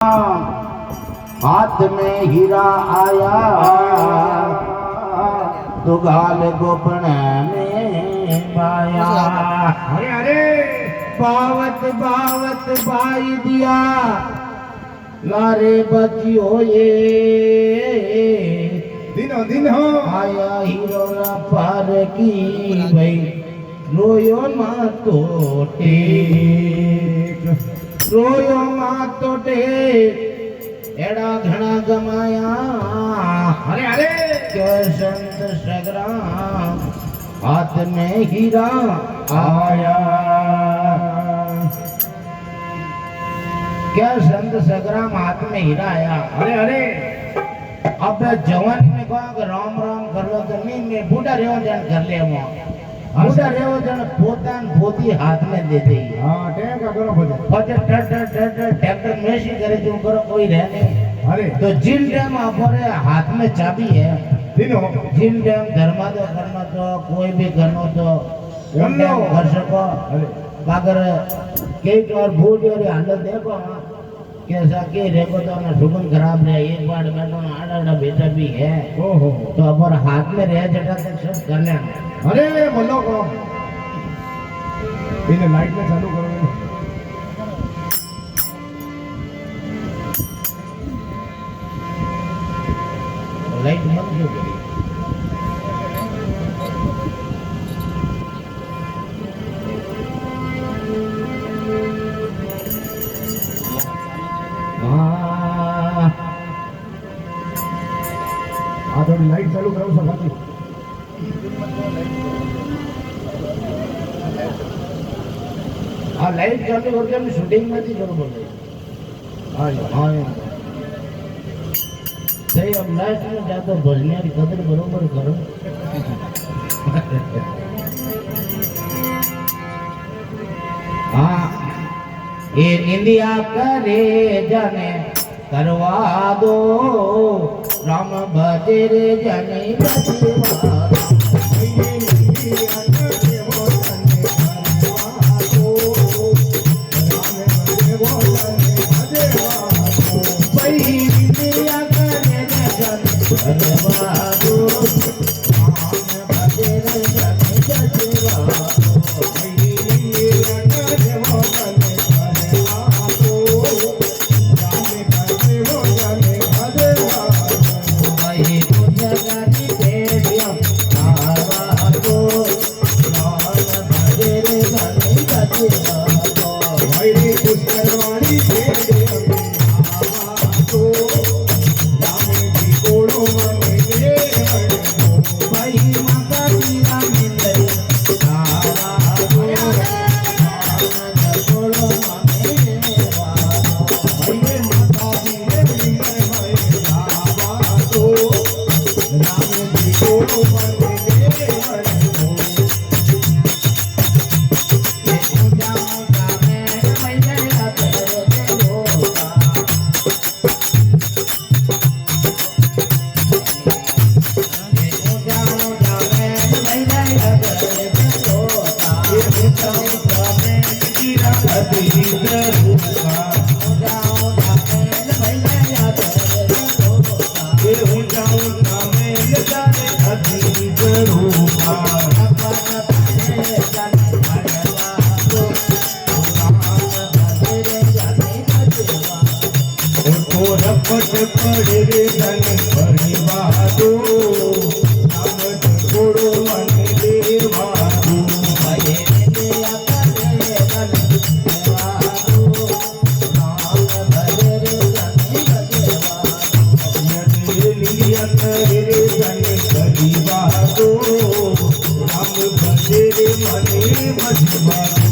हाथ में हीरा आया तो गाल गोपन में पाया। अरे अरे बावत बावत बाई दिया लारे बचियो ये दिन हो आया हीरो पार की भाई रोयो मां तो टेक रोयो मां तो टेक एड़ा घना गमाया। अरे अरे के संत सग्राम हाथ में हीरा आया। क्या संत सग्राम हाथ में हीरा आया। अरे अरे अब जवानी में कहा कि राम राम कर लो तो नहीं मैं बूढ़ा रेव जन कर ले बूढ़ा रेव जन पोतान पोती हाथ में दे दे। हाँ टेक करो भजे फटे टर ट्रैक्टर में सी करे तुम करो कोई रह नहीं। अरे तो जिन टाइम आपरे हाथ में चाबी है दिन हो जिन टाइम धर्मा तो करना तो कोई भी करना तो उन टाइम कर सको। अरे अगर केक और भूल और हालत देखो कैसा के रेको तो ना सुगंध खराब रहे एक बार बैठो ना आड़ा बेटा भी है। ओहो तो अब हाथ में रह जटा तक सब कर लेना। अरे बोलो को इन्हें लाइट में चालू करो लाइट बंद क्यों करी। हाँ थोड़ी लाइट चालू करो सब हाँ लाइट चालू करके हम शूटिंग में थी करो बोल रहे। हाँ हाँ सही अब लास्ट में जातो भजनिया की कदर बरोबर करो। हाँ ये निंदिया करे जाने करवा दो राम भजे रे जाने बजवा पड़े रे धन पड़ी बादो नाम छोड़ो मन दे बादो भजे दिया करे धन देवादो नाम भजे रे जाने बजवा। लिया करे रे धन पड़ी बादो नाम भजे रे मने मजबादो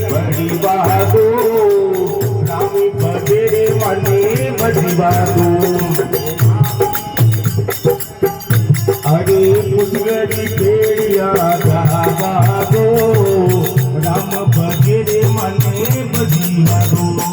बड़ी बागो राम भजे मने मजीवा दो अरे पुष्करी पेड़िया गावा दो राम भजे रे मने मजीवा दो